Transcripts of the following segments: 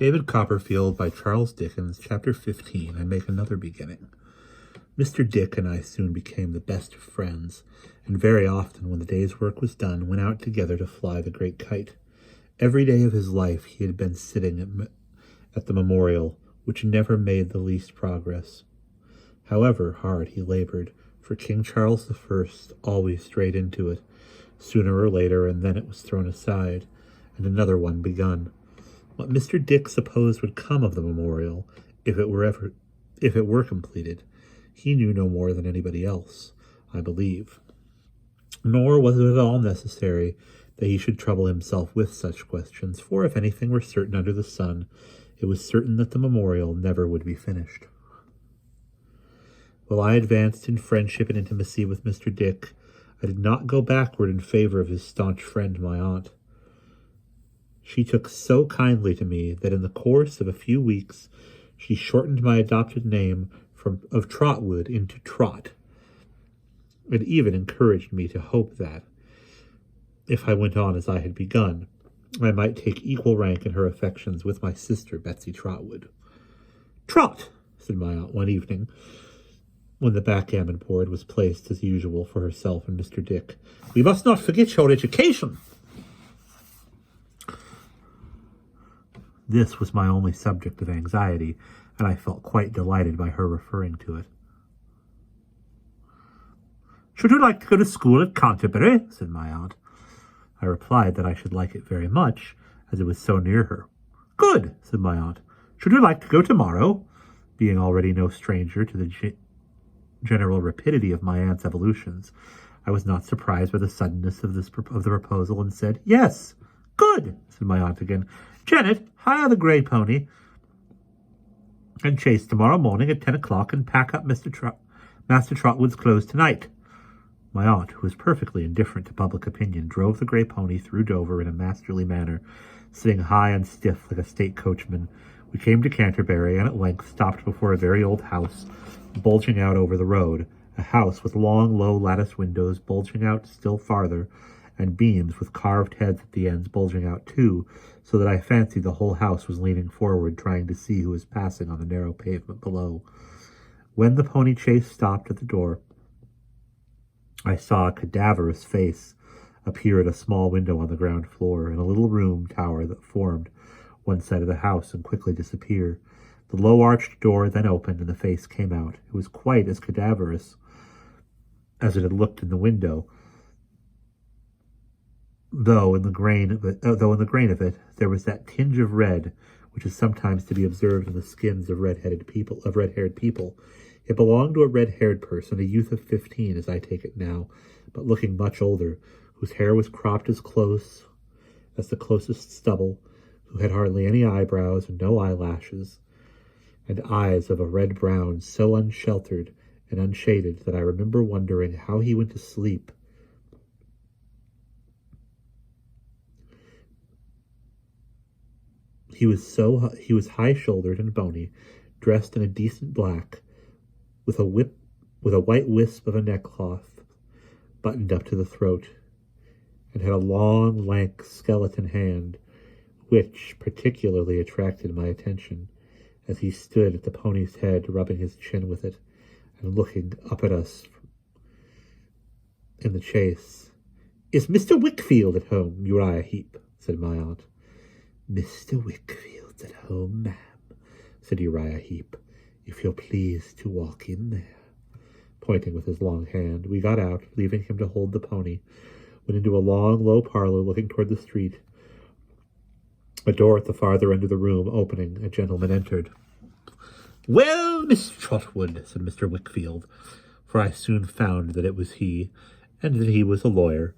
David Copperfield by Charles Dickens, Chapter 15, I Make Another Beginning. Mr. Dick and I soon became the best of friends, and very often, when the day's work was done, went out together to fly the great kite. Every day of his life he had been sitting at the memorial, which never made the least progress. However hard he labored, for King Charles I always strayed into it, sooner or later, and then it was thrown aside, and another one begun. What Mr. Dick supposed would come of the memorial, if it were completed, he knew no more than anybody else, I believe. Nor was it at all necessary that he should trouble himself with such questions, for if anything were certain under the sun, it was certain that the memorial never would be finished. While I advanced in friendship and intimacy with Mr. Dick, I did not go backward in favor of his staunch friend, my aunt. She took so kindly to me that in the course of a few weeks she shortened my adopted name of Trotwood into Trot. It even encouraged me to hope that, if I went on as I had begun, I might take equal rank in her affections with my sister Betsy Trotwood. "Trot," said my aunt one evening, when the backgammon board was placed as usual for herself and Mr. Dick, "we must not forget your education." This was my only subject of anxiety, and I felt quite delighted by her referring to it. "Should you like to go to school at Canterbury?" said my aunt. I replied that I should like it very much, as it was so near her. "Good," said my aunt. "Should you like to go tomorrow?" Being already no stranger to the general rapidity of my aunt's evolutions, I was not surprised by the suddenness of the proposal, and said, "Yes." "Good," said my aunt again. "Janet, hire the grey pony and chase tomorrow morning at 10 o'clock and pack up Master Trotwood's clothes tonight." My aunt, who was perfectly indifferent to public opinion, drove the grey pony through Dover in a masterly manner, sitting high and stiff like a state coachman. We came to Canterbury, and at length stopped before a very old house, bulging out over the road, a house with long, low lattice windows bulging out still farther, and beams with carved heads at the ends bulging out too, so that I fancied the whole house was leaning forward, trying to see who was passing on the narrow pavement below. When the pony chaise stopped at the door, I saw a cadaverous face appear at a small window on the ground floor, in a little room tower that formed one side of the house, and quickly disappear. The low arched door then opened, and the face came out. It was quite as cadaverous as it had looked in the window, though in the grain of it there was that tinge of red which is sometimes to be observed in the skins of red-haired people. It belonged to a red-haired person, a youth of 15, as I take it now, but looking much older, whose hair was cropped as close as the closest stubble, who had hardly any eyebrows and no eyelashes, and eyes of a red-brown, so unsheltered and unshaded that I remember wondering how he went to sleep. He was high-shouldered and bony, dressed in a decent black, with a white wisp of a neckcloth buttoned up to the throat, and had a long, lank, skeleton hand, which particularly attracted my attention, as he stood at the pony's head, rubbing his chin with it, and looking up at us in the chaise. "Is Mr. Wickfield at home, Uriah Heep?" said my aunt. "Mr. Wickfield's at home, ma'am," said Uriah Heep, "if you're pleased to walk in there," pointing with his long hand. We got out, leaving him to hold the pony, went into a long, low parlour looking toward the street. A door at the farther end of the room opening, a gentleman entered. "Well, Miss Trotwood," said Mr. Wickfield, for I soon found that it was he, and that he was a lawyer,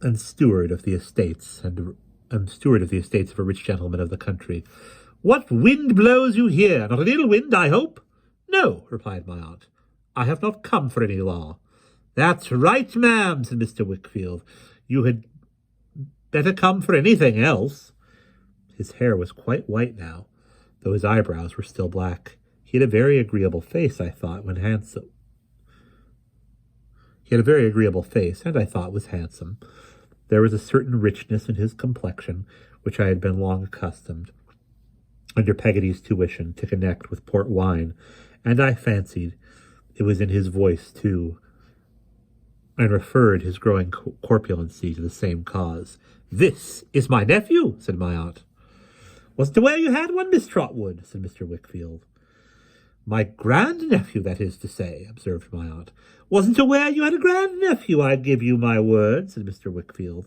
and steward of the estates of a rich gentleman of the country. "What wind blows you here? Not an ill wind, I hope?" "No," replied my aunt. "I have not come for any law." "That's right, ma'am," said Mr. Wickfield. "You had better come for anything else." His hair was quite white now, though his eyebrows were still black. He had a very agreeable face, I thought, when handsome. He had a very agreeable face, and I thought was handsome. There was a certain richness in his complexion, which I had been long accustomed. under Peggotty's tuition to connect with port wine, and I fancied it was in his voice, too, and referred his growing corpulency to the same cause. "This is my nephew," said my aunt. "Wasn't aware you had one, Miss Trotwood," said Mr. Wickfield. "My grand-nephew, that is to say," observed my aunt. "Wasn't aware you had a grand-nephew, I give you my word," said Mr. Wickfield.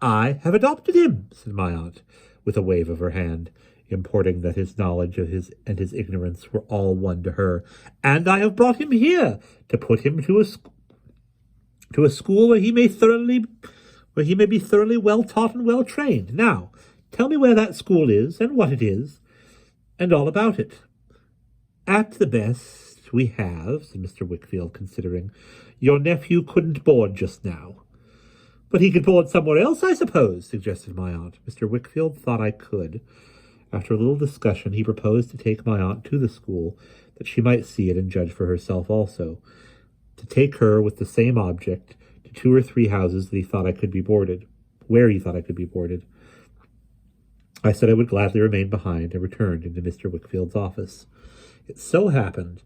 "I have adopted him," said my aunt, with a wave of her hand, importing that his knowledge of his ignorance were all one to her, "and I have brought him here to put him to a school where he may be thoroughly well taught and well trained. Now, tell me where that school is, and what it is, and all about it." "At the best we have," said Mr. Wickfield, considering, "your nephew couldn't board just now." "But he could board somewhere else, I suppose," suggested my aunt. Mr. Wickfield thought I could. After a little discussion, he proposed to take my aunt to the school, that she might see it and judge for herself also, to take her with the same object to 2 or 3 houses that he thought I could be boarded, where he thought I could be boarded. I said I would gladly remain behind, and returned into Mr. Wickfield's office. It so happened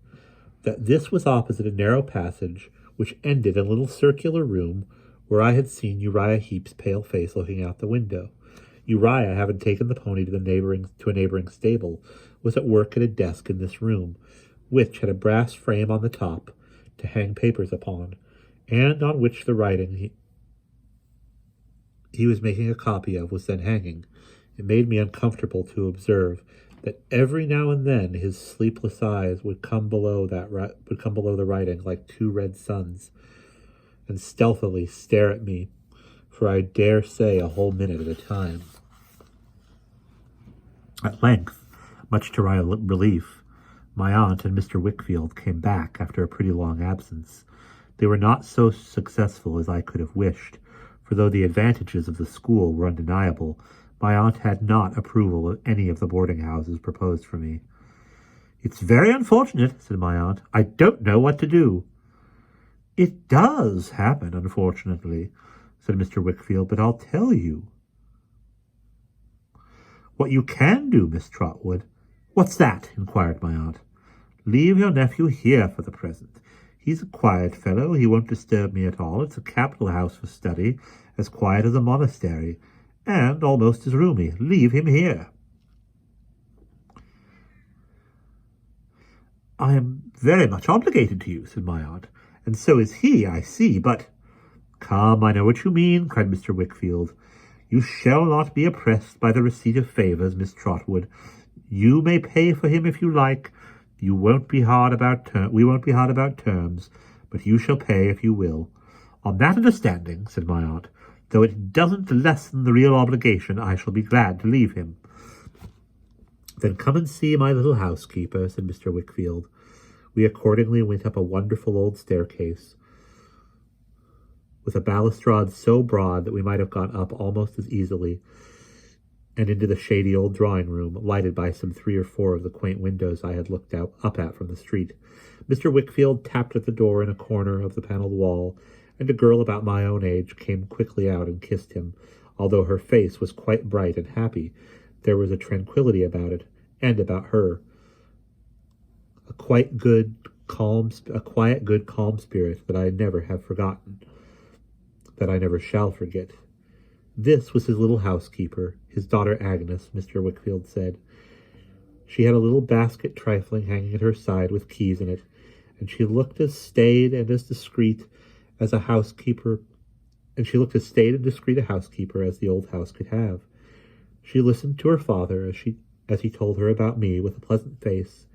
that this was opposite a narrow passage which ended in a little circular room where I had seen Uriah Heep's pale face looking out the window. Uriah, having taken the pony to a neighboring stable, was at work at a desk in this room, which had a brass frame on the top to hang papers upon, and on which the writing he was making a copy of was then hanging. It made me uncomfortable to observe that every now and then his sleepless eyes would come below the writing like 2 red suns, and stealthily stare at me for I dare say a whole minute at a time. At length, much to my relief, my aunt and Mr. Wickfield came back after a pretty long absence. They were not so successful as I could have wished, for though the advantages of the school were undeniable, my aunt had not approval of any of the boarding-houses proposed for me. "It's very unfortunate," said my aunt. "I don't know what to do." "It does happen, unfortunately," said Mr. Wickfield, "but I'll tell you what you can do, Miss Trotwood." "What's that?" inquired my aunt. "Leave your nephew here for the present. He's a quiet fellow. He won't disturb me at all. It's a capital house for study, as quiet as a monastery, and almost as roomy. Leave him here." "I am very much obligated to you," said my aunt, "and so is he, I see, but—" "Come, I know what you mean," cried Mr. Wickfield. "You shall not be oppressed by the receipt of favours, Miss Trotwood. You may pay for him if you like. We won't be hard about terms, but you shall pay if you will." "On that understanding," said my aunt, "though it doesn't lessen the real obligation, I shall be glad to leave him." "Then come and see my little housekeeper," said Mr. Wickfield. We accordingly went up a wonderful old staircase, with a balustrade so broad that we might have gone up almost as easily, and into the shady old drawing-room, lighted by some 3 or 4 of the quaint windows I had looked up at from the street. Mr. Wickfield tapped at the door in a corner of the panelled wall, and a girl about my own age came quickly out and kissed him. Although her face was quite bright and happy, there was a tranquillity about it, and about her, a quiet, good, calm spirit that I never have forgotten, that I never shall forget. This was his little housekeeper, his daughter Agnes, Mr. Wickfield said. She had a little basket trifling hanging at her side with keys in it, and she looked as staid and as discreet as a housekeeper, and she looked as staid and discreet a housekeeper as the old house could have. She listened to her father as he told her about me with a pleasant face,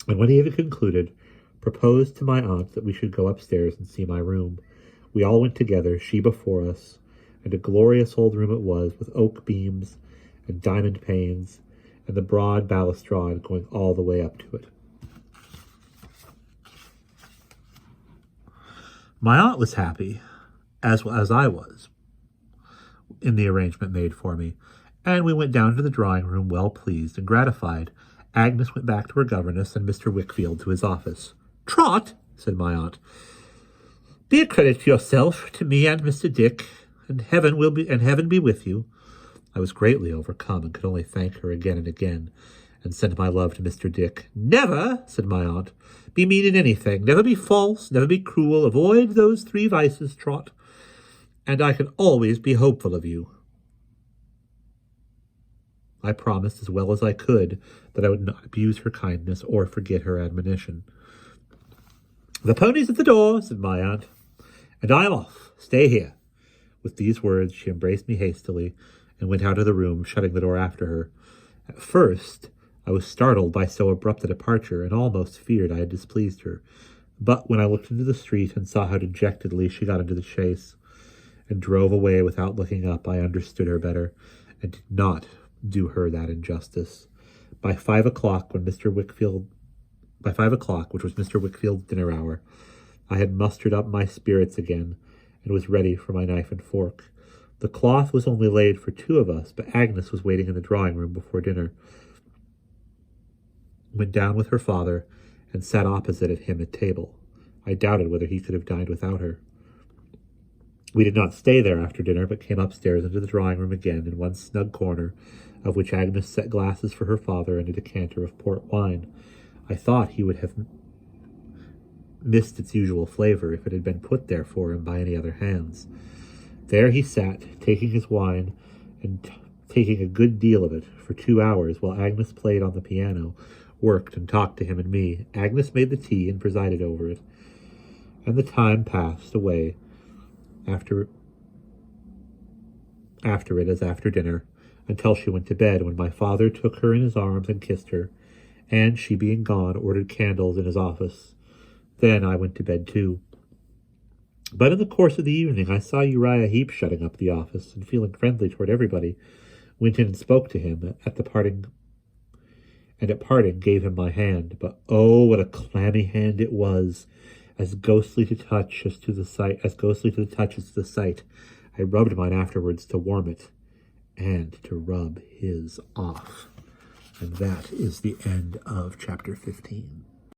and when he had concluded, proposed to my aunt that we should go upstairs and see my room. We all went together, she before us, and a glorious old room it was, with oak beams and diamond panes, and the broad balustrade going all the way up to it. My aunt was happy, as I was, in the arrangement made for me, and we went down to the drawing-room well pleased and gratified. Agnes went back to her governess, and Mr. Wickfield to his office. "Trot," said my aunt, "be a credit to yourself, to me and Mr. Dick, and heaven be with you. I was greatly overcome and could only thank her again and again, and send my love to Mr. Dick. Never, said my aunt, be mean in anything. Never be false, never be cruel. Avoid those 3 vices, Trot, and I can always be hopeful of you. I promised as well as I could that I would not abuse her kindness or forget her admonition. The pony's at the door, said my aunt, and I am off. Stay here. With these words she embraced me hastily and went out of the room, shutting the door after her. At first I was startled by so abrupt a departure, and almost feared I had displeased her. But when I looked into the street and saw how dejectedly she got into the chaise and drove away without looking up, I understood her better, and did not do her that injustice. By 5 o'clock, which was Mr. Wickfield's dinner hour, I had mustered up my spirits again, and was ready for my knife and fork. The cloth was only laid for 2 of us, but Agnes was waiting in the drawing-room before dinner. Went down with her father, and sat opposite of him at table. I doubted whether he could have dined without her. We did not stay there after dinner, but came upstairs into the drawing-room again, in one snug corner, of which Agnes set glasses for her father and a decanter of port wine. I thought he would have missed its usual flavor if it had been put there for him by any other hands. There he sat, taking his wine, and taking a good deal of it, for 2 hours, while Agnes played on the piano, worked, and talked to him and me. Agnes made the tea and presided over it, and the time passed away after it as after dinner, until she went to bed, when my father took her in his arms and kissed her, and, she being gone, ordered candles in his office. Then I went to bed too. But in the course of the evening I saw Uriah Heep shutting up the office, and feeling friendly toward everybody, went in and spoke to him at parting gave him my hand. But oh, what a clammy hand it was, as ghostly to the touch as to the sight. I rubbed mine afterwards to warm it, and to rub his off. And that is the end of chapter 15.